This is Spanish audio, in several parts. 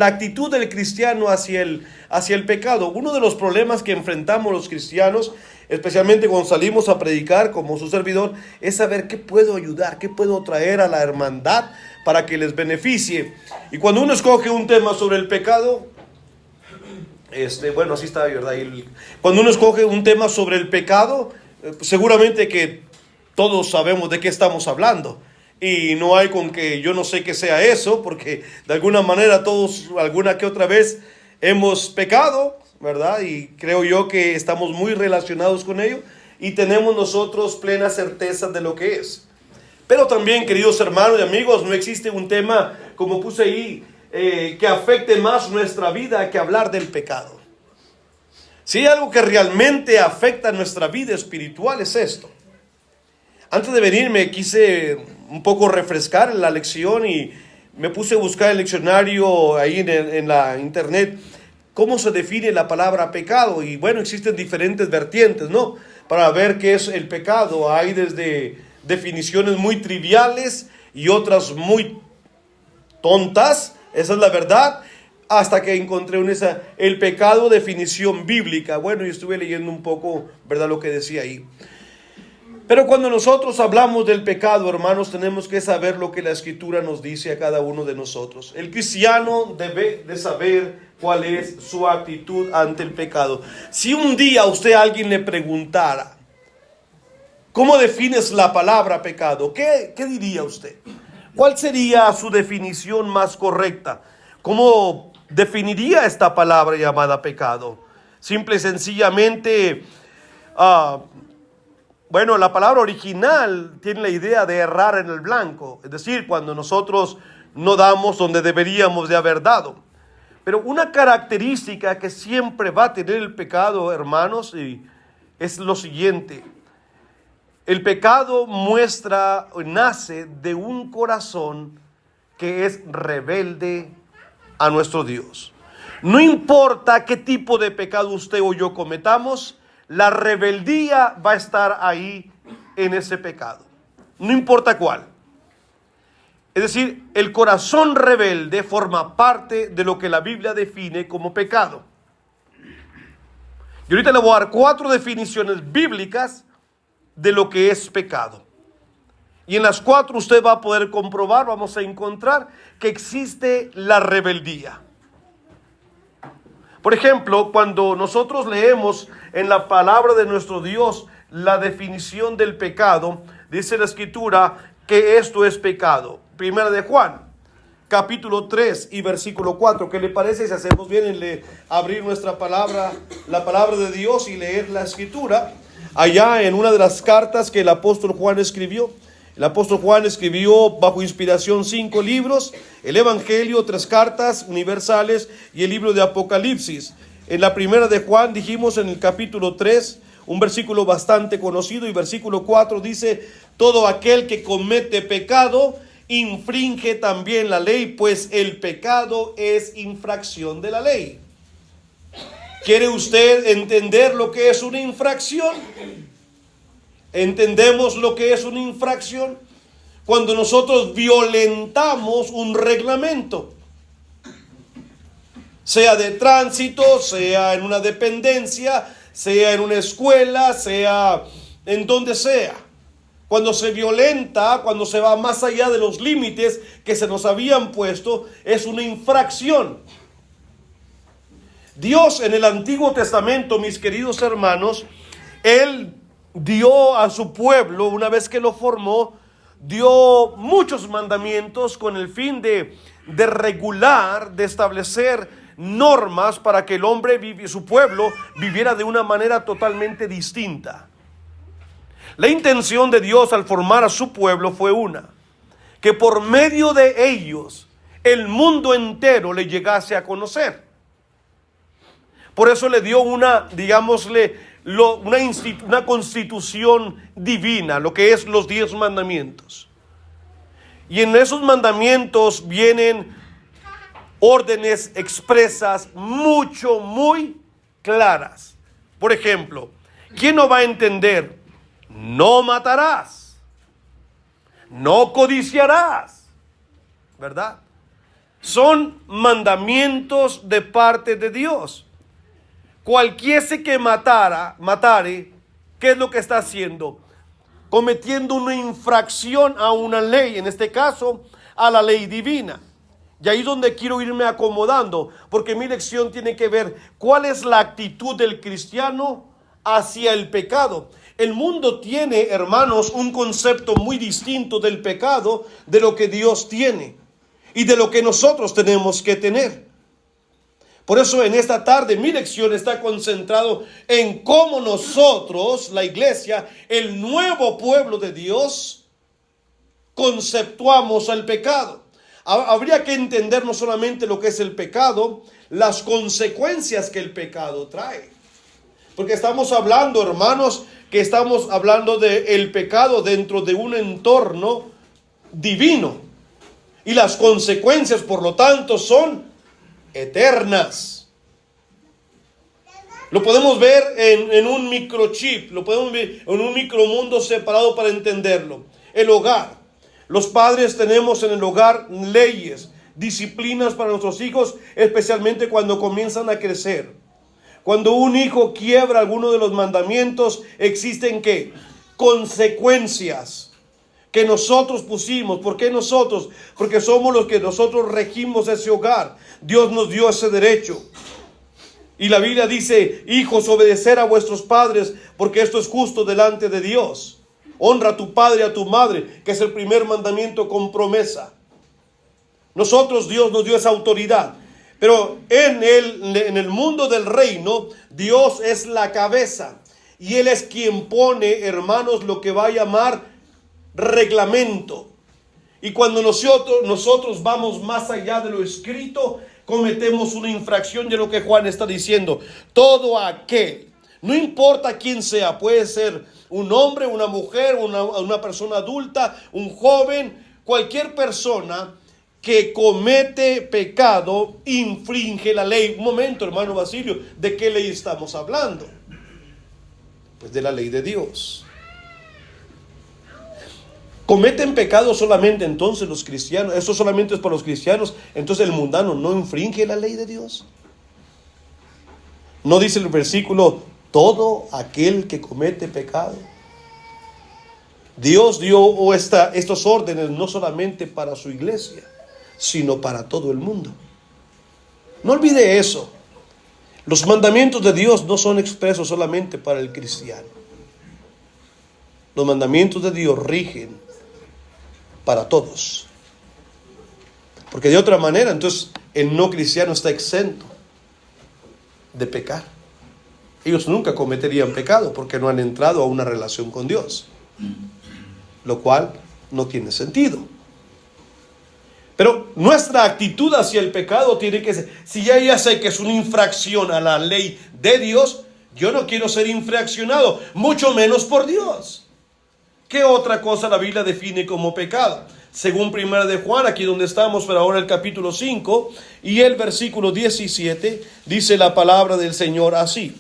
la actitud del cristiano hacia el pecado. Uno de los problemas que enfrentamos los cristianos, especialmente cuando salimos a predicar como su servidor, es saber qué puedo ayudar, qué puedo traer a la hermandad para que les beneficie. Y cuando uno escoge un tema sobre el pecado, así está, ¿verdad? Cuando uno escoge un tema sobre el pecado, seguramente que todos sabemos de qué estamos hablando. Y no hay con que yo no sé qué sea eso, porque de alguna manera todos, alguna que otra vez, hemos pecado, ¿verdad? Y creo yo que estamos muy relacionados con ello y tenemos nosotros plena certeza de lo que es. Pero también, queridos hermanos y amigos, no existe un tema, como puse ahí, que afecte más nuestra vida que hablar del pecado. Si hay algo que realmente afecta nuestra vida espiritual es esto. Antes de venirme quise un poco refrescar la lección y me puse a buscar el diccionario ahí en la internet cómo se define la palabra pecado. Y bueno, existen diferentes vertientes, ¿no? Para ver qué es el pecado. Hay desde definiciones muy triviales y otras muy tontas, esa es la verdad, hasta que encontré el pecado, definición bíblica. Bueno, yo estuve leyendo un poco, ¿verdad?, lo que decía ahí. Pero cuando nosotros hablamos del pecado, hermanos, tenemos que saber lo que la Escritura nos dice a cada uno de nosotros. El cristiano debe de saber cuál es su actitud ante el pecado. Si un día alguien le preguntara, ¿cómo defines la palabra pecado? ¿Qué diría usted? ¿Cuál sería su definición más correcta? ¿Cómo definiría esta palabra llamada pecado? Simple y sencillamente, la palabra original tiene la idea de errar en el blanco, es decir, cuando nosotros no damos donde deberíamos de haber dado. Pero una característica que siempre va a tener el pecado, hermanos, es lo siguiente. El pecado nace de un corazón que es rebelde a nuestro Dios. No importa qué tipo de pecado usted o yo cometamos, la rebeldía va a estar ahí en ese pecado. No importa cuál. Es decir, el corazón rebelde forma parte de lo que la Biblia define como pecado. Y ahorita le voy a dar 4 definiciones bíblicas de lo que es pecado. Y en las 4 usted va a poder comprobar, vamos a encontrar que existe la rebeldía. Por ejemplo, cuando nosotros leemos en la palabra de nuestro Dios la definición del pecado, dice la Escritura que esto es pecado. Primera de Juan, capítulo 3 y versículo 4. ¿Qué le parece si hacemos bien en abrir nuestra palabra, la palabra de Dios, y leer la Escritura? Allá en una de las cartas que el apóstol Juan escribió. El apóstol Juan escribió bajo inspiración 5 libros, el Evangelio, 3 cartas universales y el libro de Apocalipsis. En la primera de Juan dijimos en el capítulo 3, un versículo bastante conocido, y versículo 4 dice: todo aquel que comete pecado infringe también la ley, pues el pecado es infracción de la ley. ¿Quiere usted entender lo que es una infracción? ¿Entendemos lo que es una infracción? Cuando nosotros violentamos un reglamento, sea de tránsito, sea en una dependencia, sea en una escuela, sea en donde sea. Cuando se violenta, cuando se va más allá de los límites que se nos habían puesto, es una infracción. Dios en el Antiguo Testamento, mis queridos hermanos, Él dio a su pueblo, una vez que lo formó, dio muchos mandamientos con el fin de regular, de establecer normas para que el hombre, su pueblo, viviera de una manera totalmente distinta. La intención de Dios al formar a su pueblo fue que por medio de ellos el mundo entero le llegase a conocer. Por eso le dio una constitución divina, lo que es los 10 mandamientos. Y en esos mandamientos vienen órdenes expresas muy claras. Por ejemplo, ¿quién no va a entender? No matarás, no codiciarás, ¿verdad? Son mandamientos de parte de Dios. Cualquiera que matare, ¿qué es lo que está haciendo? Cometiendo una infracción a una ley, en este caso a la ley divina. Y ahí es donde quiero irme acomodando, porque mi lección tiene que ver cuál es la actitud del cristiano hacia el pecado. El mundo tiene, hermanos, un concepto muy distinto del pecado de lo que Dios tiene y de lo que nosotros tenemos que tener. Por eso en esta tarde mi lección está concentrado en cómo nosotros, la iglesia, el nuevo pueblo de Dios, conceptuamos el pecado. Habría que entender no solamente lo que es el pecado, las consecuencias que el pecado trae. Porque estamos hablando, hermanos, que estamos hablando del pecado dentro de un entorno divino. Y las consecuencias, por lo tanto, son eternas. Lo podemos ver en un microchip, lo podemos ver en un micromundo separado para entenderlo. El hogar. Los padres tenemos en el hogar leyes, disciplinas para nuestros hijos, especialmente cuando comienzan a crecer. Cuando un hijo quiebra alguno de los mandamientos, existen ¿qué? Consecuencias que nosotros pusimos. ¿Por qué nosotros? Porque somos los que nosotros regimos ese hogar. Dios nos dio ese derecho. Y la Biblia dice, hijos, obedecer a vuestros padres, porque esto es justo delante de Dios. Honra a tu padre y a tu madre, que es el primer mandamiento con promesa. Nosotros, Dios nos dio esa autoridad. Pero en el mundo del reino, Dios es la cabeza. Y Él es quien pone, hermanos, lo que va a llamar reglamento. Y cuando nosotros vamos más allá de lo escrito, cometemos una infracción de lo que Juan está diciendo. Todo aquel, no importa quién sea, puede ser un hombre, una mujer, una persona adulta, un joven, cualquier persona que comete pecado, infringe la ley. Un momento, hermano Basilio, ¿de qué ley estamos hablando? Pues de la ley de Dios. ¿Cometen pecado solamente entonces los cristianos? ¿Eso solamente es para los cristianos? Entonces el mundano no infringe la ley de Dios. ¿No dice el versículo, todo aquel que comete pecado? Dios dio estos órdenes no solamente para su iglesia, sino para todo el mundo. No olvide eso. Los mandamientos de Dios no son expresos solamente para el cristiano. Los mandamientos de Dios rigen para todos. Porque de otra manera, entonces, el no cristiano está exento de pecar. Ellos nunca cometerían pecado porque no han entrado a una relación con Dios. Lo cual no tiene sentido. Pero nuestra actitud hacia el pecado tiene que ser, si ya sé que es una infracción a la ley de Dios, yo no quiero ser infraccionado, mucho menos por Dios. ¿Qué otra cosa la Biblia define como pecado? Según Primera de Juan, aquí donde estamos, pero ahora el capítulo 5 y el versículo 17, dice la palabra del Señor así.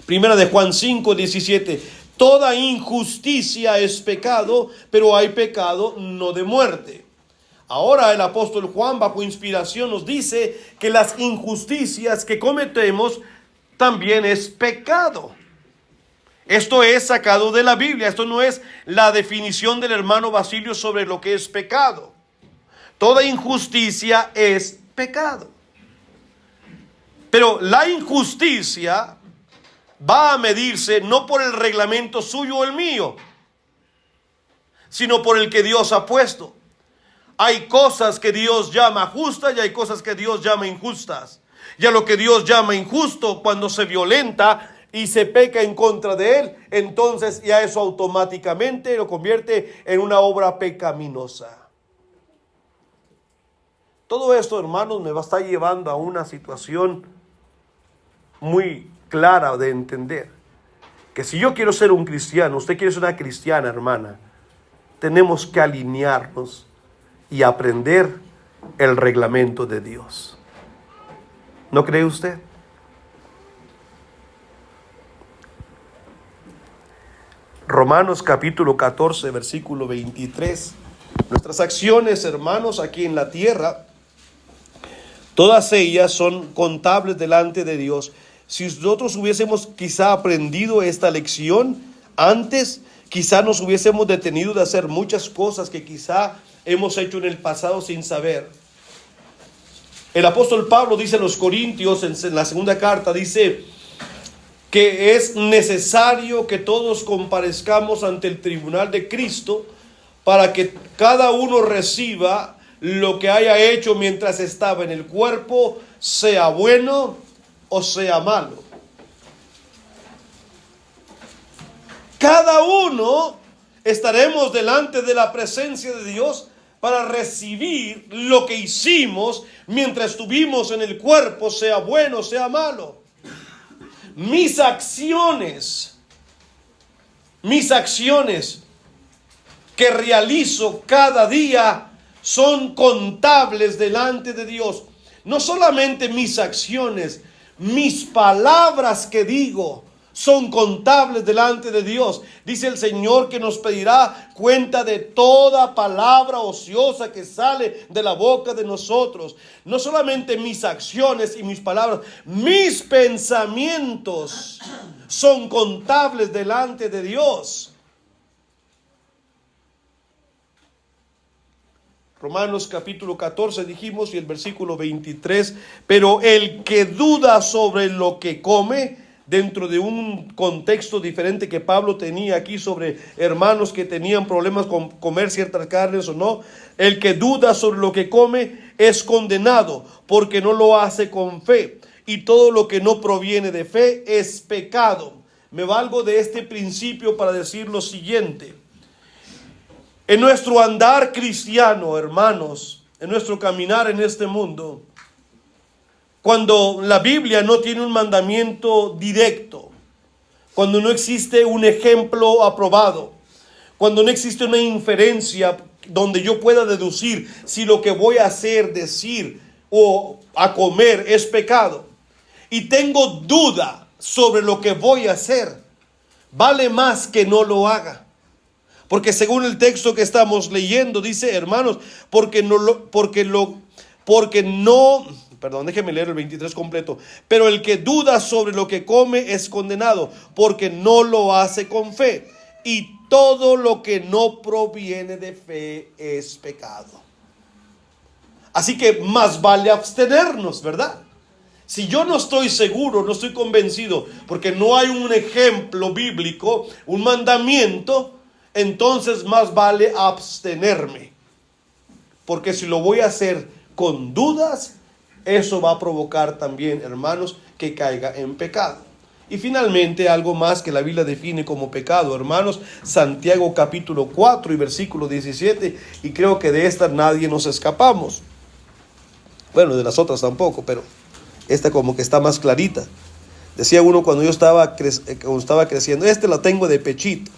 Primera de Juan 5, 17. Toda injusticia es pecado, pero hay pecado no de muerte. Ahora el apóstol Juan, bajo inspiración, nos dice que las injusticias que cometemos también es pecado. Esto es sacado de la Biblia. Esto no es la definición del hermano Basilio sobre lo que es pecado. Toda injusticia es pecado. Pero la injusticia va a medirse no por el reglamento suyo o el mío, sino por el que Dios ha puesto. Hay cosas que Dios llama justas y hay cosas que Dios llama injustas. Y a lo que Dios llama injusto, cuando se violenta y se peca en contra de Él, entonces ya eso automáticamente lo convierte en una obra pecaminosa. Todo esto, hermanos, me va a estar llevando a una situación muy clara de entender. Que si yo quiero ser un cristiano, usted quiere ser una cristiana, hermana, tenemos que alinearnos y aprender el reglamento de Dios. ¿No cree usted? Romanos capítulo 14, versículo 23. Nuestras acciones, hermanos, aquí en la tierra Todas ellas son contables delante de Dios. Si nosotros hubiésemos quizá aprendido esta lección antes, quizá nos hubiésemos detenido de hacer muchas cosas que quizá hemos hecho en el pasado sin saber. El apóstol Pablo dice a los Corintios en la segunda carta, dice que es necesario que todos comparezcamos ante el tribunal de Cristo para que cada uno reciba lo que haya hecho mientras estaba en el cuerpo, sea bueno o sea malo. Cada uno estaremos delante de la presencia de Dios para recibir lo que hicimos mientras estuvimos en el cuerpo, sea bueno o sea malo. Mis acciones que realizo cada día son contables delante de Dios. No solamente mis acciones, mis palabras que digo son contables delante de Dios. Dice el Señor que nos pedirá cuenta de toda palabra ociosa que sale de la boca de nosotros. No solamente mis acciones y mis palabras, mis pensamientos son contables delante de Dios. Romanos capítulo 14 dijimos, y el versículo 23, pero el que duda sobre lo que come, dentro de un contexto diferente que Pablo tenía aquí sobre hermanos que tenían problemas con comer ciertas carnes o no, el que duda sobre lo que come es condenado porque no lo hace con fe, y todo lo que no proviene de fe es pecado. Me valgo de este principio para decir lo siguiente: en nuestro andar cristiano, hermanos, en nuestro caminar en este mundo, cuando la Biblia no tiene un mandamiento directo, cuando no existe un ejemplo aprobado, cuando no existe una inferencia donde yo pueda deducir si lo que voy a hacer, decir o a comer es pecado, y tengo duda sobre lo que voy a hacer, vale más que no lo haga. Porque según el texto que estamos leyendo, dice, hermanos, perdón, déjeme leer el 23 completo. Pero el que duda sobre lo que come es condenado, porque no lo hace con fe. Y todo lo que no proviene de fe es pecado. Así que más vale abstenernos, ¿verdad? Si yo no estoy seguro, no estoy convencido, porque no hay un ejemplo bíblico, un mandamiento, entonces más vale abstenerme. Porque si lo voy a hacer con dudas, eso va a provocar también, hermanos, que caiga en pecado. Y finalmente, algo más que la Biblia define como pecado, hermanos, Santiago capítulo 4 y versículo 17, y creo que de esta nadie nos escapamos. Bueno, de las otras tampoco, pero esta como que está más clarita. Decía uno cuando yo estaba creciendo, la tengo de pechito.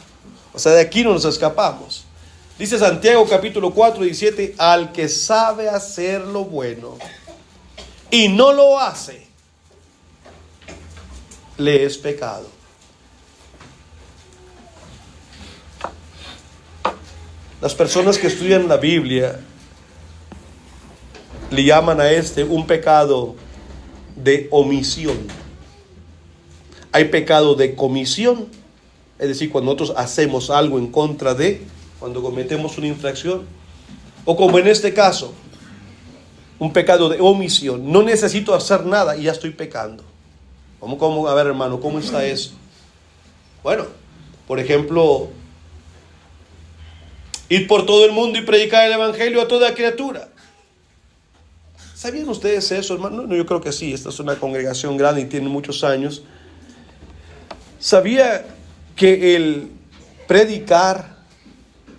O sea, de aquí no nos escapamos. Dice Santiago capítulo 4, 17, al que sabe hacer lo bueno y no lo hace, le es pecado. Las personas que estudian la Biblia le llaman a un pecado de omisión. Hay pecado de comisión, es decir, cuando nosotros hacemos algo en contra de, cuando cometemos una infracción, o como en este caso, un pecado de omisión. No necesito hacer nada y ya estoy pecando. ¿Cómo? A ver, hermano, ¿cómo está eso? Bueno, por ejemplo, ir por todo el mundo y predicar el evangelio a toda criatura. ¿Sabían ustedes eso, hermano? No, yo creo que sí. Esta es una congregación grande y tiene muchos años. ¿Sabía que el predicar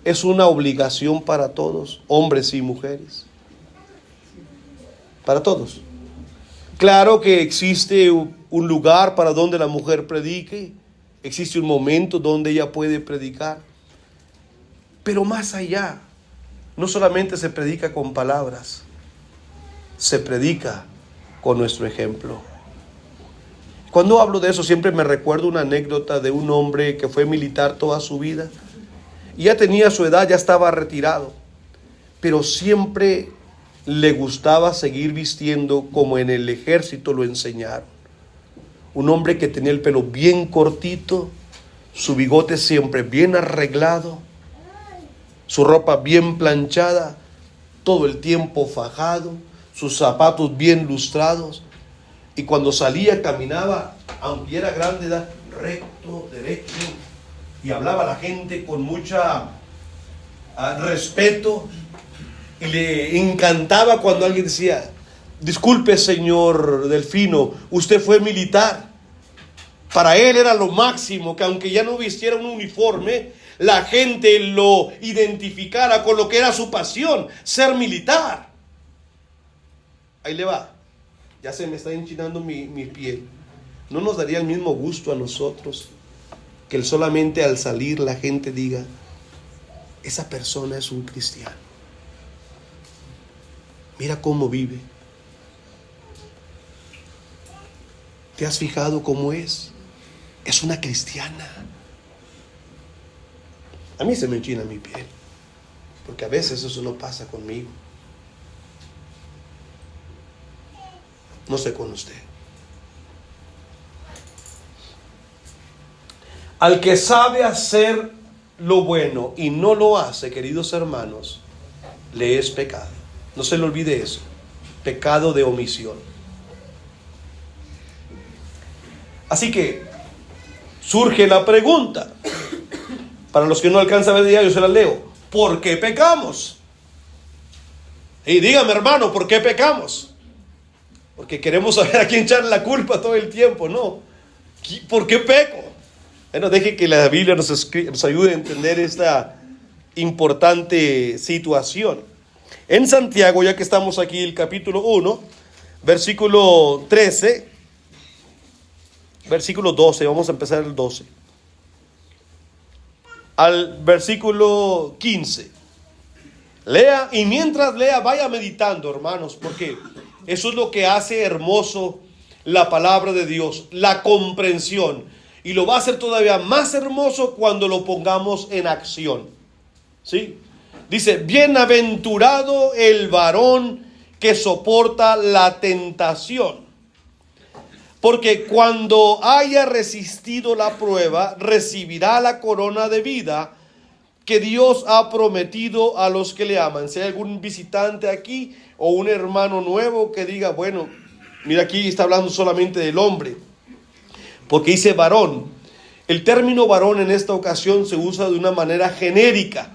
es una obligación para todos, hombres y mujeres? Para todos. Claro que existe un lugar para donde la mujer predique, existe un momento donde ella puede predicar, pero más allá, no solamente se predica con palabras, se predica con nuestro ejemplo. Cuando hablo de eso siempre me recuerdo una anécdota de un hombre que fue militar toda su vida y ya tenía su edad, ya estaba retirado, pero siempre le gustaba seguir vistiendo como en el ejército lo enseñaron. Un hombre que tenía el pelo bien cortito, su bigote siempre bien arreglado, su ropa bien planchada, todo el tiempo fajado, sus zapatos bien lustrados, y cuando salía caminaba, aunque era grande edad, recto, derecho, y hablaba a la gente con mucha respeto, y le encantaba cuando alguien decía: disculpe, señor Delfino, usted fue militar. Para él era lo máximo que, aunque ya no vistiera un uniforme, la gente lo identificara con lo que era su pasión, ser militar. Ahí le va, ya se me está enchinando mi piel. ¿No nos daría el mismo gusto a nosotros que solamente al salir la gente diga: esa persona es un cristiano? Mira cómo vive. ¿Te has fijado cómo es? Es una cristiana. A mí se me enchina mi piel, porque a veces eso no pasa conmigo. No sé con usted. Al que sabe hacer lo bueno y no lo hace, queridos hermanos, le es pecado. No se le olvide eso. Pecado de omisión. Así que surge la pregunta. Para los que no alcanzan a ver ya, yo se la leo. ¿Por qué pecamos? Y dígame, hermano, ¿por qué pecamos? Porque queremos saber a quién echarle la culpa todo el tiempo, ¿no? ¿Por qué peco? Bueno, deje que la Biblia nos ayude a entender esta importante situación. En Santiago, ya que estamos aquí, el capítulo 1, versículo 13, versículo 12, vamos a empezar el 12. Al versículo 15. Lea, y mientras lea, vaya meditando, hermanos, porque eso es lo que hace hermoso la palabra de Dios, la comprensión. Y lo va a hacer todavía más hermoso cuando lo pongamos en acción. ¿Sí? Dice: bienaventurado el varón que soporta la tentación, porque cuando haya resistido la prueba, recibirá la corona de vida que Dios ha prometido a los que le aman. Si hay algún visitante aquí o un hermano nuevo que diga: bueno, mira, aquí está hablando solamente del hombre, porque dice varón. El término varón en esta ocasión se usa de una manera genérica.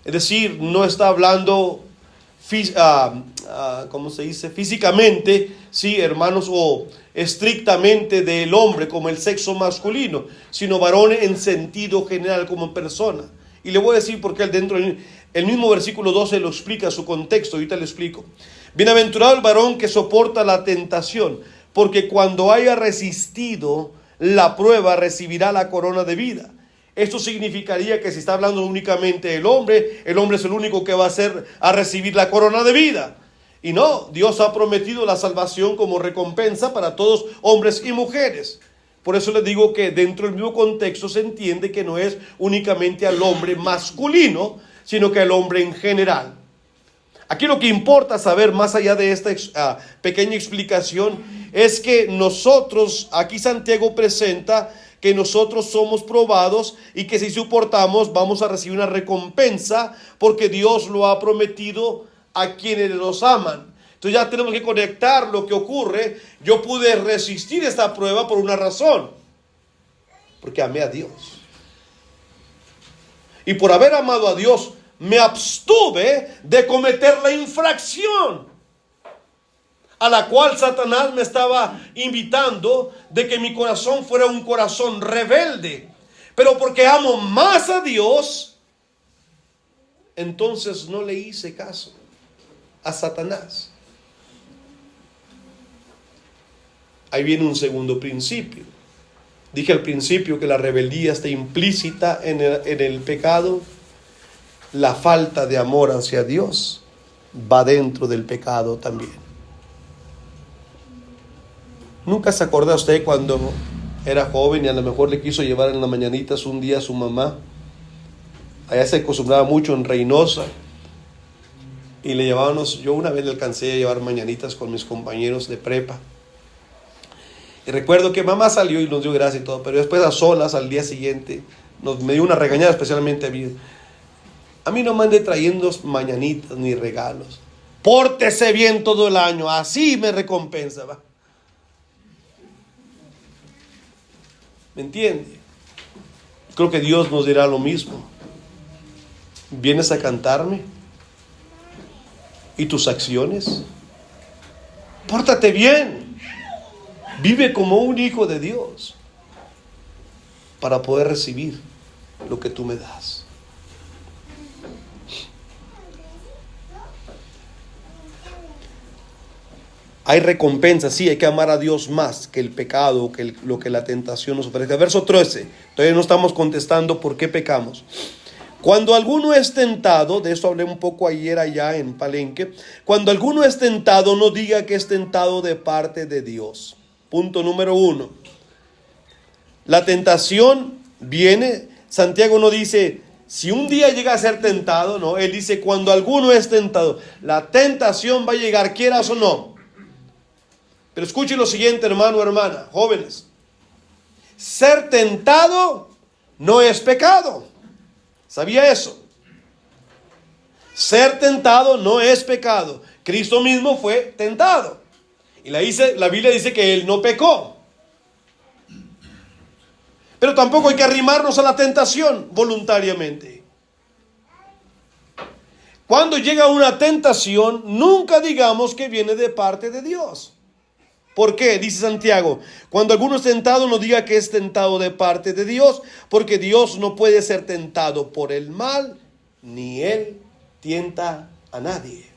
Es decir, no está hablando, ¿cómo se dice? Físicamente, sí, hermanos, o estrictamente del hombre como el sexo masculino, sino varón en sentido general como persona. Y le voy a decir por qué dentro el mismo versículo 12 lo explica, su contexto, ahorita le explico. Bienaventurado el varón que soporta la tentación, porque cuando haya resistido la prueba, recibirá la corona de vida. Esto significaría que si está hablando únicamente del hombre, el hombre es el único que va a recibir la corona de vida. Y no, Dios ha prometido la salvación como recompensa para todos, hombres y mujeres. Por eso les digo que dentro del mismo contexto se entiende que no es únicamente al hombre masculino, sino que al hombre en general. Aquí lo que importa saber, más allá de esta pequeña explicación, es que nosotros, aquí Santiago presenta que nosotros somos probados y que si soportamos vamos a recibir una recompensa, porque Dios lo ha prometido a quienes los aman. Entonces ya tenemos que conectar lo que ocurre. Yo pude resistir esta prueba por una razón, porque amé a Dios. Y por haber amado a Dios, me abstuve de cometer la infracción a la cual Satanás me estaba invitando, de que mi corazón fuera un corazón rebelde. Pero porque amo más a Dios, entonces no le hice caso a Satanás. Ahí viene un segundo principio. Dije al principio que la rebeldía está implícita en el pecado. La falta de amor hacia Dios va dentro del pecado también. ¿Nunca se acuerda usted cuando era joven y a lo mejor le quiso llevar en las mañanitas un día a su mamá? Allá se acostumbraba mucho en Reynosa. Y le llevábamos, yo una vez le alcancé a llevar mañanitas con mis compañeros de prepa. Y recuerdo que mamá salió y nos dio gracias y todo, pero después a solas al día siguiente me dio una regañada, especialmente a mí. A mí no me ande trayendo mañanitas ni regalos. Pórtese bien todo el año, así me recompensa, ¿va? ¿Me entiende? Creo que Dios nos dirá lo mismo. ¿Vienes a cantarme? ¿Y tus acciones? Pórtate bien. Vive como un hijo de Dios para poder recibir lo que tú me das. Hay recompensa, sí, hay que amar a Dios más que el pecado, que lo que la tentación nos ofrece. Verso 13, todavía no estamos contestando por qué pecamos. Cuando alguno es tentado, de eso hablé un poco ayer allá en Palenque, cuando alguno es tentado, no diga que es tentado de parte de Dios. Punto número 1. La tentación viene, Santiago no dice, si un día llega a ser tentado, no, él dice, cuando alguno es tentado, la tentación va a llegar, quieras o no. Pero escuche lo siguiente, hermano, hermana, jóvenes. Ser tentado no es pecado. ¿Sabía eso? Ser tentado no es pecado. Cristo mismo fue tentado. Y la Biblia dice que Él no pecó. Pero tampoco hay que arrimarnos a la tentación voluntariamente. Cuando llega una tentación, nunca digamos que viene de parte de Dios. ¿Por qué? Dice Santiago, cuando alguno es tentado, no diga que es tentado de parte de Dios, porque Dios no puede ser tentado por el mal, ni Él tienta a nadie.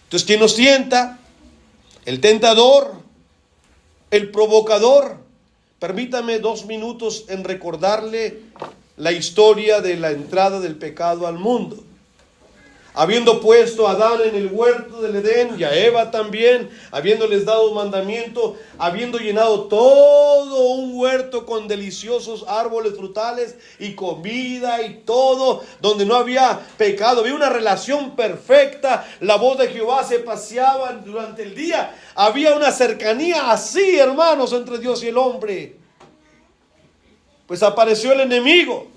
Entonces, ¿quién nos tienta? El tentador, el provocador. Permítame 2 minutos en recordarle la historia de la entrada del pecado al mundo. Habiendo puesto a Adán en el huerto del Edén y a Eva también, habiéndoles dado mandamiento, habiendo llenado todo un huerto con deliciosos árboles frutales y comida y todo, donde no había pecado, había una relación perfecta, la voz de Jehová se paseaba durante el día, había una cercanía así, hermanos, entre Dios y el hombre. Pues apareció el enemigo.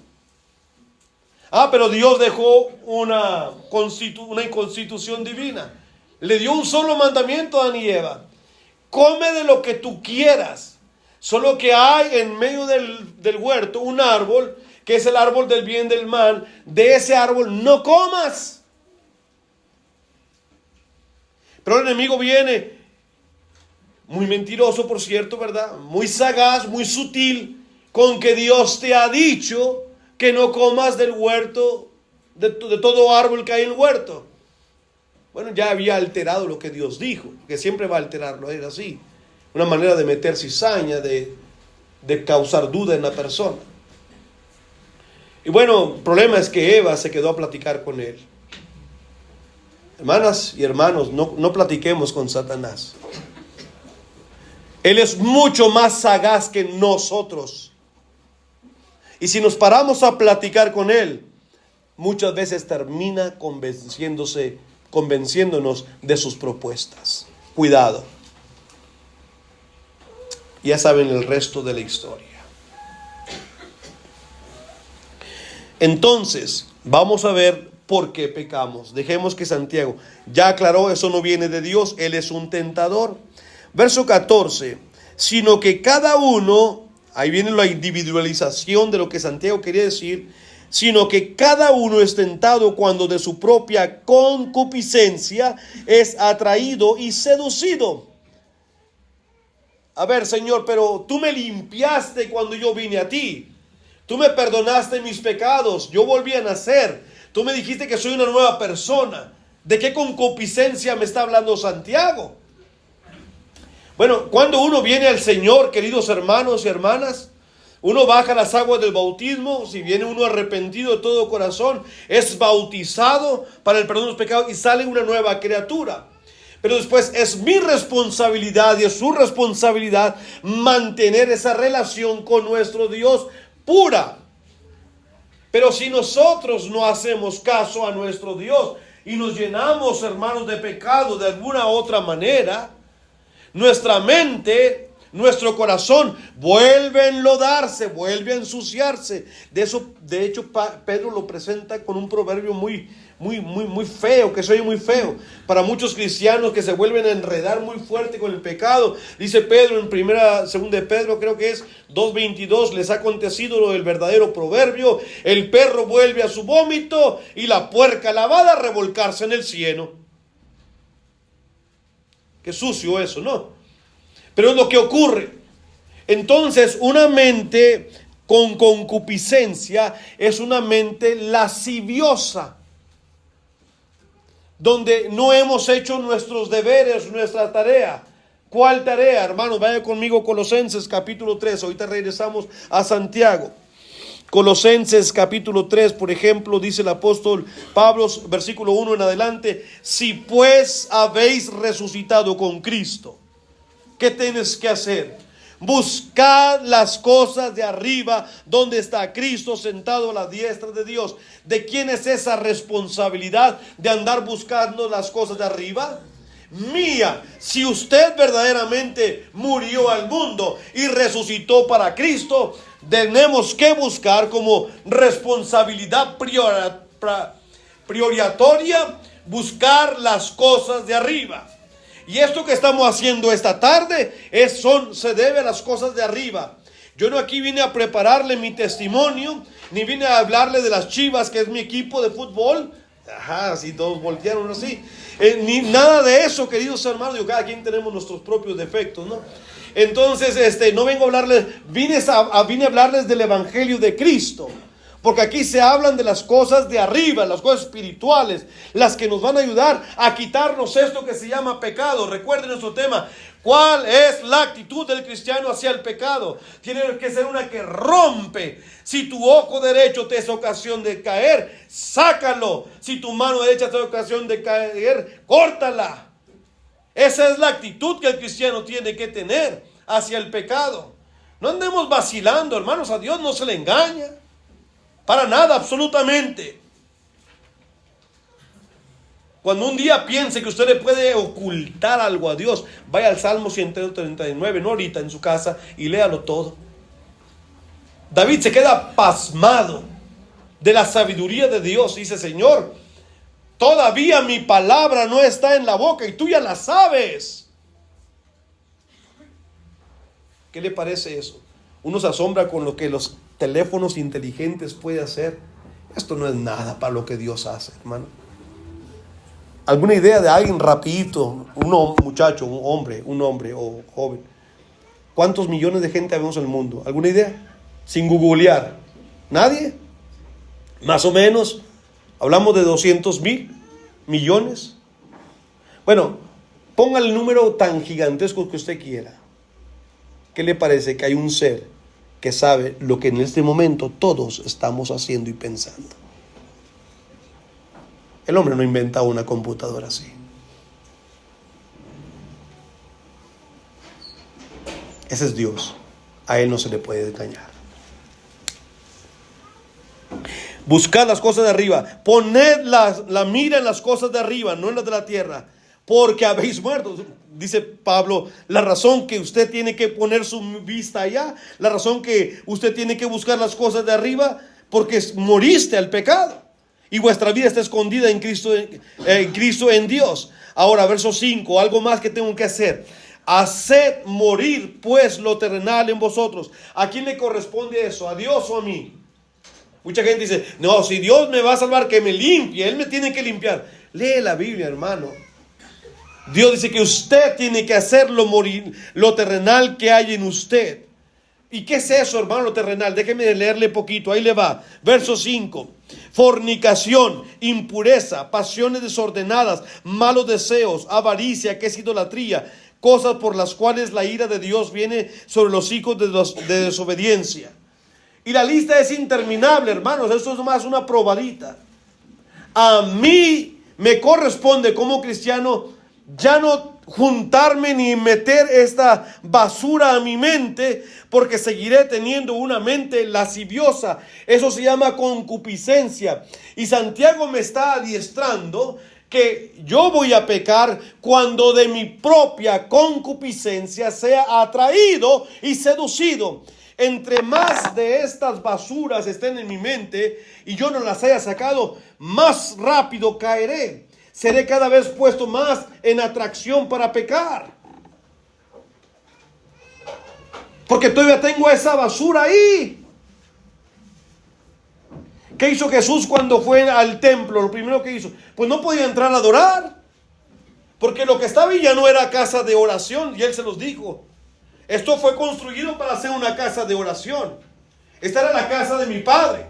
Pero Dios dejó una constitución divina. Le dio un solo mandamiento a Adán y Eva. Come de lo que tú quieras. Solo que hay en medio del huerto un árbol, que es el árbol del bien y del mal. De ese árbol no comas. Pero el enemigo viene, muy mentiroso por cierto, ¿verdad? Muy sagaz, muy sutil, con que Dios te ha dicho que no comas del huerto, de todo árbol que hay en el huerto. Bueno, ya había alterado lo que Dios dijo, que siempre va a alterarlo, era así. Una manera de meter cizaña, de causar duda en la persona. Y bueno, el problema es que Eva se quedó a platicar con él. Hermanas y hermanos, no platiquemos con Satanás. Él es mucho más sagaz que nosotros. Y si nos paramos a platicar con él, muchas veces termina convenciéndonos de sus propuestas. Cuidado. Ya saben el resto de la historia. Entonces, vamos a ver por qué pecamos. Dejemos que Santiago ya aclaró, eso no viene de Dios, él es un tentador. Verso 14, sino que cada uno... Ahí viene la individualización de lo que Santiago quería decir, sino que cada uno es tentado cuando de su propia concupiscencia es atraído y seducido. A ver, Señor, pero tú me limpiaste cuando yo vine a ti. Tú me perdonaste mis pecados, yo volví a nacer. Tú me dijiste que soy una nueva persona. ¿De qué concupiscencia me está hablando Santiago? Bueno, cuando uno viene al Señor, queridos hermanos y hermanas, uno baja las aguas del bautismo, si viene uno arrepentido de todo corazón, es bautizado para el perdón de los pecados y sale una nueva criatura. Pero después es mi responsabilidad y es su responsabilidad mantener esa relación con nuestro Dios pura. Pero si nosotros no hacemos caso a nuestro Dios y nos llenamos, hermanos, de pecado de alguna otra manera, nuestra mente, nuestro corazón vuelve a enlodarse, vuelve a ensuciarse. De hecho, Pedro lo presenta con un proverbio muy feo, que se oye muy feo para muchos cristianos que se vuelven a enredar muy fuerte con el pecado. Dice Pedro en segunda de Pedro, creo que es 2:22, les ha acontecido lo del verdadero proverbio: el perro vuelve a su vómito y la puerca lavada a revolcarse en el cieno. Qué sucio eso, ¿no? Pero es lo que ocurre. Entonces, una mente con concupiscencia es una mente lasciviosa, donde no hemos hecho nuestros deberes, nuestra tarea. ¿Cuál tarea, hermanos? Vaya conmigo, Colosenses capítulo 3. Ahorita regresamos a Santiago. Colosenses capítulo 3, por ejemplo, dice el apóstol Pablo, versículo 1 en adelante: si pues habéis resucitado con Cristo, ¿qué tienes que hacer? Buscad las cosas de arriba, donde está Cristo sentado a la diestra de Dios. ¿De quién es esa responsabilidad de andar buscando las cosas de arriba? Mía. Si usted verdaderamente murió al mundo y resucitó para Cristo, tenemos que buscar como responsabilidad prioritaria buscar las cosas de arriba. Y esto que estamos haciendo esta tarde se debe a las cosas de arriba. Yo no aquí vine a prepararle mi testimonio, ni vine a hablarle de las Chivas, que es mi equipo de fútbol. Ajá, así todos voltearon así. Ni nada de eso, queridos hermanos. Cada quien tenemos nuestros propios defectos, ¿no? Entonces, no vengo a hablarles, vine a hablarles del Evangelio de Cristo. Porque aquí se hablan de las cosas de arriba, las cosas espirituales, las que nos van a ayudar a quitarnos esto que se llama pecado. Recuerden nuestro tema: ¿cuál es la actitud del cristiano hacia el pecado? Tiene que ser una que rompe. Si tu ojo derecho te es ocasión de caer, sácalo. Si tu mano derecha te es ocasión de caer, córtala. Esa es la actitud que el cristiano tiene que tener hacia el pecado. No andemos vacilando, hermanos. A Dios no se le engaña. Para nada, absolutamente. Cuando un día piense que usted le puede ocultar algo a Dios, vaya al Salmo 139, no ahorita en su casa, y léalo todo. David se queda pasmado de la sabiduría de Dios. Dice: Señor, todavía mi palabra no está en la boca y tú ya la sabes. ¿Qué le parece eso? Uno se asombra con lo que los teléfonos inteligentes pueden hacer. Esto no es nada para lo que Dios hace, hermano. ¿Alguna idea de alguien rapidito? Un muchacho, un hombre o joven. ¿Cuántos millones de gente vemos en el mundo? ¿Alguna idea? Sin googlear. ¿Nadie? Más o menos. Hablamos de 200 millones. Bueno, ponga el número tan gigantesco que usted quiera. ¿Qué le parece que hay un ser que sabe lo que en este momento todos estamos haciendo y pensando? El hombre no inventa una computadora así. Ese es Dios. A Él no se le puede engañar. Buscad las cosas de arriba. Poned la mira en las cosas de arriba, no en las de la tierra, porque habéis muerto. Dice Pablo, la razón que usted tiene que poner su vista allá, la razón que usted tiene que buscar las cosas de arriba, porque moriste al pecado y vuestra vida está escondida en Cristo, en Dios. Ahora, verso 5, algo más que tengo que hacer: haced morir pues lo terrenal en vosotros. ¿A quién le corresponde eso? ¿A Dios o a mí? Mucha gente dice: no, si Dios me va a salvar, que me limpie, Él me tiene que limpiar. Lee la Biblia, hermano. Dios dice que usted tiene que hacerlo morir, lo terrenal que hay en usted. ¿Y qué es eso, hermano, lo terrenal? Déjeme leerle poquito, ahí le va. Verso 5. Fornicación, impureza, pasiones desordenadas, malos deseos, avaricia, que es idolatría, cosas por las cuales la ira de Dios viene sobre los hijos de desobediencia. Y la lista es interminable, hermanos. Esto es más una probadita. A mí me corresponde como cristiano ya no juntarme ni meter esta basura a mi mente, porque seguiré teniendo una mente lasciviosa. Eso se llama concupiscencia. Y Santiago me está adiestrando que yo voy a pecar cuando de mi propia concupiscencia sea atraído y seducido. Entre más de estas basuras estén en mi mente y yo no las haya sacado, más rápido caeré. Seré cada vez puesto más en atracción para pecar, porque todavía tengo esa basura ahí. ¿Qué hizo Jesús cuando fue al templo? Lo primero que hizo, pues no podía entrar a adorar, porque lo que estaba ahí ya no era casa de oración. Y él se los dijo: esto fue construido para ser una casa de oración. Esta era la casa de mi Padre,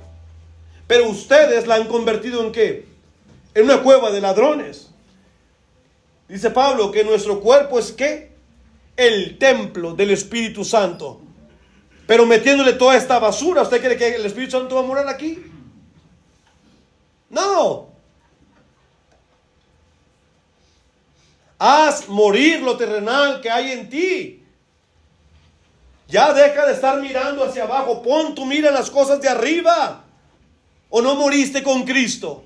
pero ustedes la han convertido ¿en qué? En una cueva de ladrones. Dice Pablo que nuestro cuerpo es ¿qué? El templo del Espíritu Santo. Pero metiéndole toda esta basura, ¿usted cree que el Espíritu Santo va a morar aquí? No. Haz morir lo terrenal que hay en ti. Ya deja de estar mirando hacia abajo. Pon tu mira en las cosas de arriba. ¿O no moriste con Cristo?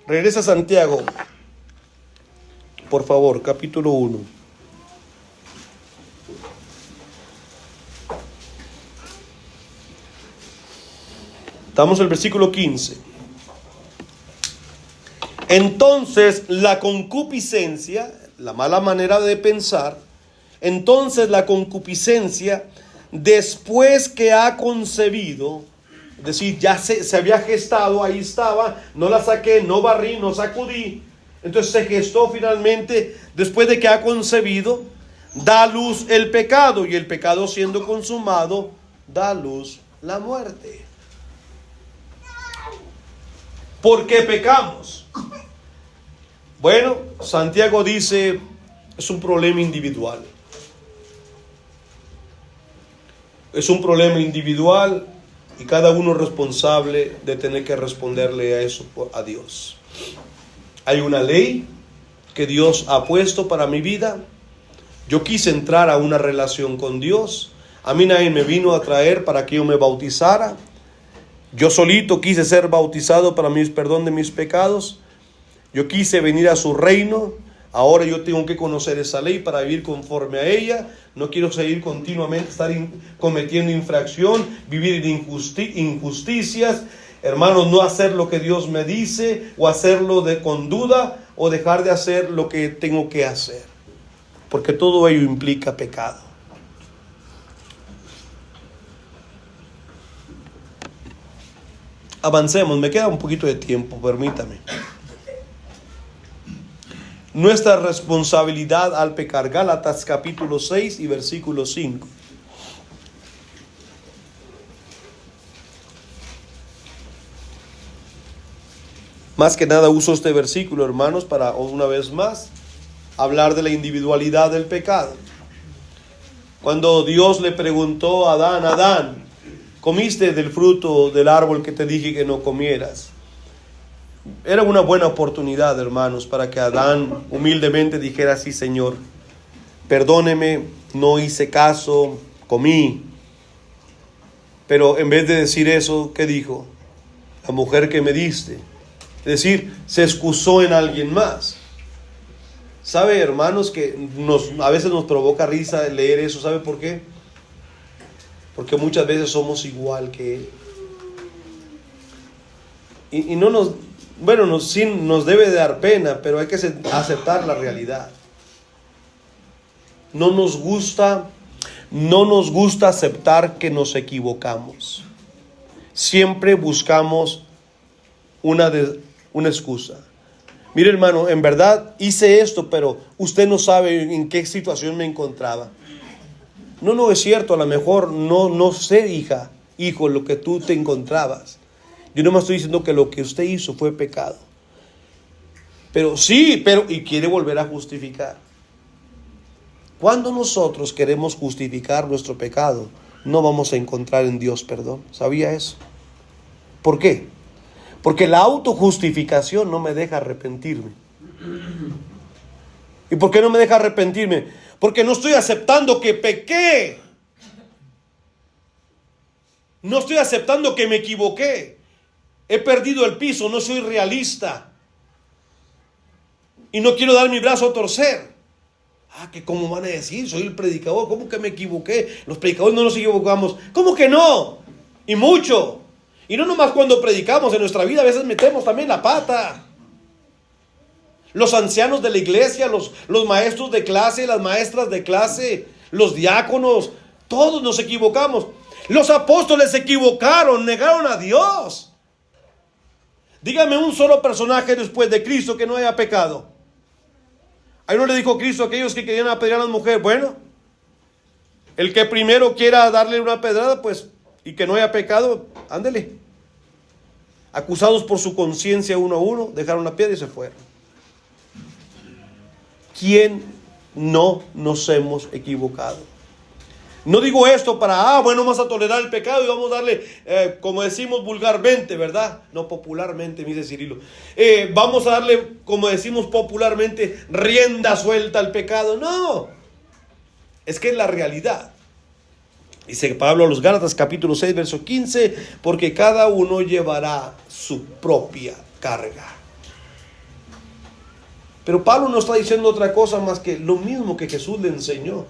Regresa a Santiago, por favor, capítulo 1. Estamos en el versículo 15. Entonces la concupiscencia, la mala manera de pensar, entonces la concupiscencia, después que ha concebido, es decir, ya se había gestado, ahí estaba, no la saqué, no barrí, no sacudí. Entonces se gestó finalmente, después de que ha concebido, da a luz el pecado, y el pecado siendo consumado, da a luz la muerte. ¿Por qué pecamos? Bueno, Santiago dice, es un problema individual. Es un problema individual. Y cada uno es responsable de tener que responderle a eso, a Dios. Hay una ley que Dios ha puesto para mi vida. Yo quise entrar a una relación con Dios. A mí nadie me vino a traer para que yo me bautizara. Yo solito quise ser bautizado para mi perdón de mis pecados. Yo quise venir a su reino. Ahora yo tengo que conocer esa ley para vivir conforme a ella. No quiero seguir continuamente, estar cometiendo infracción, vivir en injusticias. Hermanos, no hacer lo que Dios me dice, o hacerlo con duda, o dejar de hacer lo que tengo que hacer. Porque todo ello implica pecado. Avancemos, me queda un poquito de tiempo, permítame. Nuestra responsabilidad al pecar. Gálatas capítulo 6 y versículo 5. Más que nada uso este versículo, hermanos, para una vez más hablar de la individualidad del pecado. Cuando Dios le preguntó a Adán: Adán, ¿comiste del fruto del árbol que te dije que no comieras? Era una buena oportunidad, hermanos, para que Adán humildemente dijera: sí, Señor, perdóneme, no hice caso, comí. Pero en vez de decir eso, ¿qué dijo? La mujer que me diste. Es decir, se excusó en alguien más. ¿Sabe, hermanos, que a veces nos provoca risa leer eso? ¿Sabe por qué? Porque muchas veces somos igual que él. Y no nos... Bueno, sí nos debe de dar pena, pero hay que aceptar la realidad. No nos gusta aceptar que nos equivocamos. Siempre buscamos una excusa. Mire, hermano, en verdad hice esto, pero usted no sabe en qué situación me encontraba. No es cierto, a lo mejor no sé, hijo, lo que tú te encontrabas. Yo no me estoy diciendo que lo que usted hizo fue pecado. Y quiere volver a justificar. Cuando nosotros queremos justificar nuestro pecado, no vamos a encontrar en Dios perdón. ¿Sabía eso? ¿Por qué? Porque la autojustificación no me deja arrepentirme. ¿Y por qué no me deja arrepentirme? Porque no estoy aceptando que pequé. No estoy aceptando que me equivoqué. He perdido el piso, no soy realista. Y no quiero dar mi brazo a torcer. Que cómo van a decir, soy el predicador, ¿cómo que me equivoqué? Los predicadores no nos equivocamos. ¿Cómo que no? Y mucho. Y no nomás cuando predicamos, en nuestra vida a veces metemos también la pata. Los ancianos de la iglesia, los maestros de clase, las maestras de clase, los diáconos, todos nos equivocamos. Los apóstoles se equivocaron, negaron a Dios. Dígame un solo personaje después de Cristo que no haya pecado. Ahí no le dijo Cristo a aquellos que querían apedrear a las mujeres, bueno, el que primero quiera darle una pedrada, pues, y que no haya pecado, ándele. Acusados por su conciencia uno a uno, dejaron la piedra y se fueron. ¿Quién no nos hemos equivocado? No digo esto para, bueno, vamos a tolerar el pecado y vamos a darle, como decimos vulgarmente, ¿verdad? No popularmente, me dice Cirilo. Vamos a darle, como decimos popularmente, rienda suelta al pecado. No, es que es la realidad. Dice Pablo a los Gálatas capítulo 6, verso 15, porque cada uno llevará su propia carga. Pero Pablo no está diciendo otra cosa más que lo mismo que Jesús le enseñó.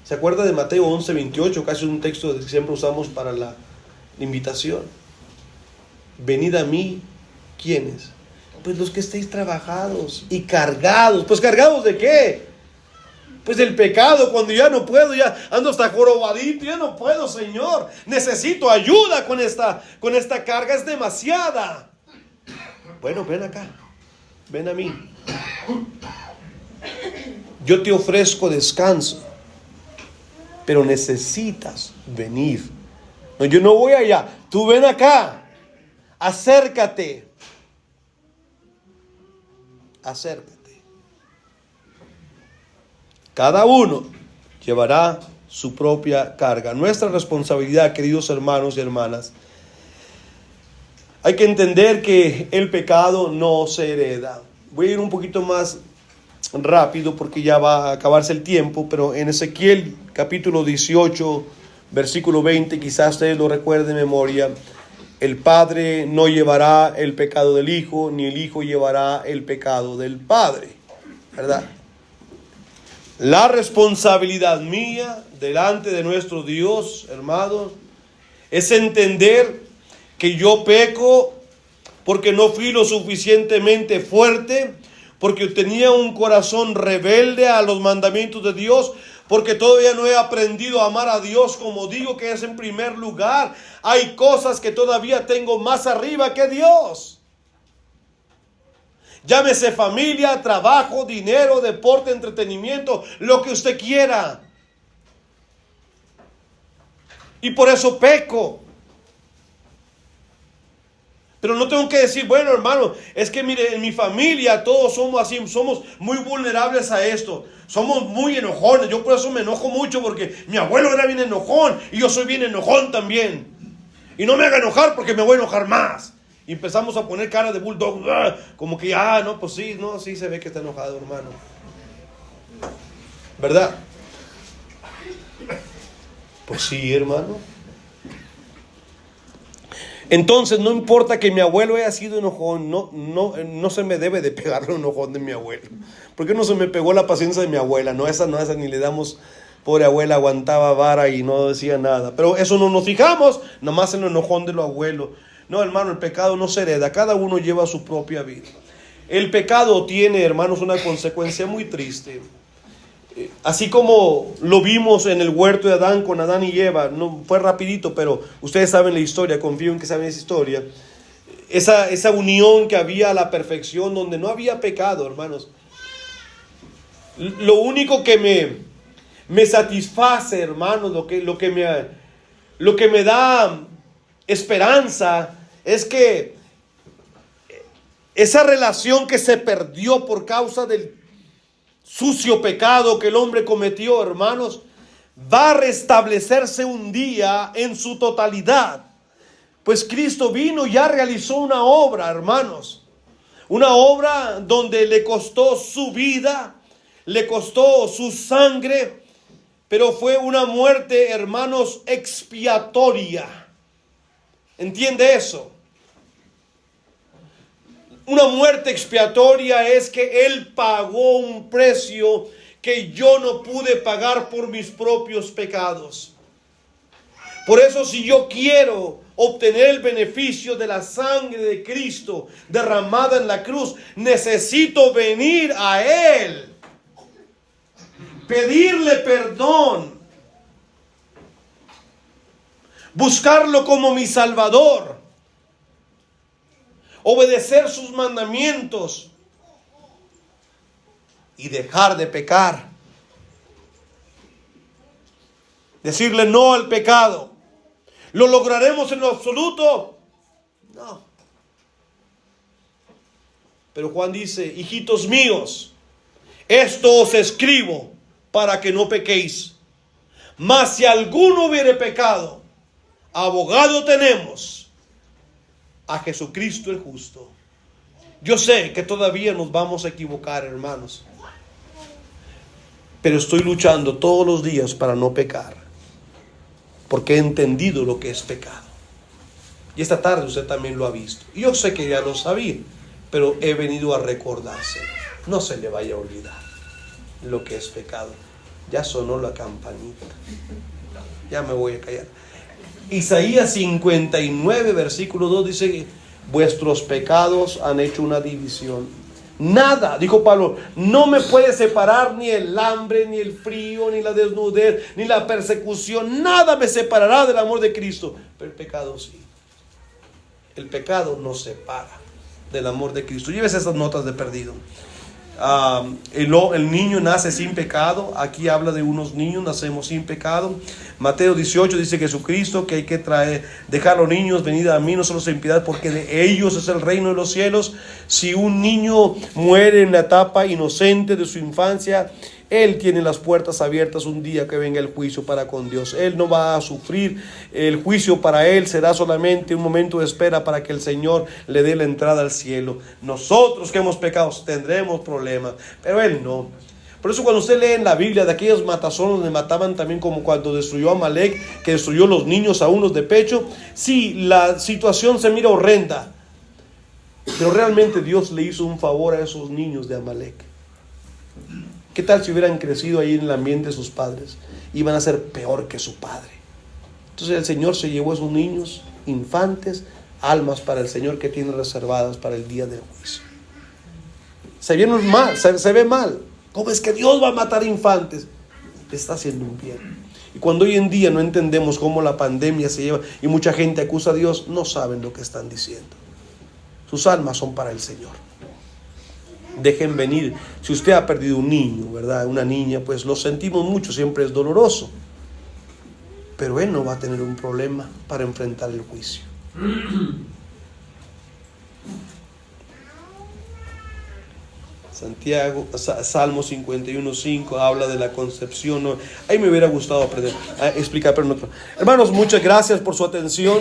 ¿Se acuerda de Mateo 11, 28? Casi un texto que siempre usamos para la invitación. Venid a mí, ¿quiénes? Pues los que estéis trabajados y cargados. ¿Pues cargados de qué? Pues del pecado, cuando ya no puedo, ya ando hasta jorobadito, ya no puedo, Señor. Necesito ayuda con esta carga, es demasiada. Bueno, ven acá, ven a mí. Yo te ofrezco descanso. Pero necesitas venir. No, yo no voy allá. Tú ven acá. Acércate. Acércate. Cada uno llevará su propia carga. Nuestra responsabilidad, queridos hermanos y hermanas, hay que entender que el pecado no se hereda. Voy a ir un poquito más rápido porque ya va a acabarse el tiempo, pero en Ezequiel capítulo 18 versículo 20, quizás ustedes lo recuerden de memoria: el padre no llevará el pecado del hijo, ni el hijo llevará el pecado del padre, ¿verdad? La responsabilidad mía delante de nuestro Dios, hermanos, es entender que yo peco porque no fui lo suficientemente fuerte, porque tenía un corazón rebelde a los mandamientos de Dios, porque todavía no he aprendido a amar a Dios como digo que es en primer lugar. Hay cosas que todavía tengo más arriba que Dios. Llámese familia, trabajo, dinero, deporte, entretenimiento, lo que usted quiera. Y por eso peco. Pero no tengo que decir, bueno, hermano, es que mire, en mi familia todos somos así, somos muy vulnerables a esto. Somos muy enojones. Yo por eso me enojo mucho, porque mi abuelo era bien enojón y yo soy bien enojón también. Y no me haga enojar porque me voy a enojar más. Y empezamos a poner cara de bulldog, como que, no, pues sí, no, sí se ve que está enojado, hermano. ¿Verdad? Pues sí, hermano. Entonces no importa que mi abuelo haya sido enojón, no se me debe de pegar el enojón de mi abuelo. ¿Por qué no se me pegó la paciencia de mi abuela? No, esa ni le damos, pobre abuela, aguantaba vara y no decía nada. Pero eso no nos fijamos, nomás en el enojón de los abuelos. No, hermano, el pecado no se hereda, cada uno lleva su propia vida. El pecado tiene, hermanos, una consecuencia muy triste. Así como lo vimos en el huerto de Adán con Adán y Eva, no fue rapidito, pero ustedes saben la historia, confío en que saben esa historia. Esa unión que había a la perfección, donde no había pecado, hermanos. Lo único que me satisface, hermanos, lo que me da esperanza es que esa relación que se perdió por causa del sucio pecado que el hombre cometió, hermanos, va a restablecerse un día en su totalidad. Pues Cristo vino y ya realizó una obra, hermanos. Una obra donde le costó su vida, le costó su sangre, pero fue una muerte, hermanos, expiatoria. ¿Entiende eso? Una muerte expiatoria es que Él pagó un precio que yo no pude pagar por mis propios pecados. Por eso, si yo quiero obtener el beneficio de la sangre de Cristo derramada en la cruz, necesito venir a Él, pedirle perdón, buscarlo como mi Salvador, obedecer sus mandamientos y dejar de pecar. Decirle no al pecado. ¿Lo lograremos en lo absoluto? No. Pero Juan dice: hijitos míos, esto os escribo para que no pequéis. Mas si alguno hubiere pecado, abogado tenemos, a Jesucristo el justo. Yo sé que todavía nos vamos a equivocar, hermanos, pero estoy luchando todos los días para no pecar, porque he entendido lo que es pecado. Y esta tarde usted también lo ha visto. Y yo sé que ya lo sabía, pero he venido a recordárselo. No se le vaya a olvidar lo que es pecado. Ya sonó la campanita. Ya me voy a callar. Isaías 59, versículo 2 dice: vuestros pecados han hecho una división. Nada, dijo Pablo, no me puede separar ni el hambre, ni el frío, ni la desnudez, ni la persecución. Nada me separará del amor de Cristo. Pero el pecado sí. El pecado nos separa del amor de Cristo. Llévese esas notas de perdido. El niño nace sin pecado. Aquí habla de unos niños, nacemos sin pecado. Mateo 18 dice Jesucristo que hay que dejar a los niños, venid a mí, no solo sin piedad, porque de ellos es el reino de los cielos. Si un niño muere en la etapa inocente de su infancia, él tiene las puertas abiertas un día que venga el juicio para con Dios. Él no va a sufrir. El juicio para él será solamente un momento de espera para que el Señor le dé la entrada al cielo. Nosotros que hemos pecado tendremos problemas, pero él no. Por eso cuando usted lee en la Biblia de aquellos matazones donde mataban también, como cuando destruyó a Amalek, que destruyó los niños a unos de pecho, sí, la situación se mira horrenda, pero realmente Dios le hizo un favor a esos niños de Amalek. ¿Qué tal si hubieran crecido ahí en el ambiente de sus padres? Iban a ser peor que su padre. Entonces el Señor se llevó a esos niños, infantes, almas para el Señor que tiene reservadas para el día del juicio. Se ve mal. ¿Cómo es que Dios va a matar infantes? Le está haciendo un bien. Y cuando hoy en día no entendemos cómo la pandemia se lleva y mucha gente acusa a Dios, no saben lo que están diciendo. Sus almas son para el Señor. Dejen venir. Si usted ha perdido un niño, ¿verdad? Una niña, pues lo sentimos mucho, siempre es doloroso. Pero él no va a tener un problema para enfrentar el juicio. Salmo 51:5 habla de la concepción. Ahí me hubiera gustado explicar, pero no. Hermanos, muchas gracias por su atención.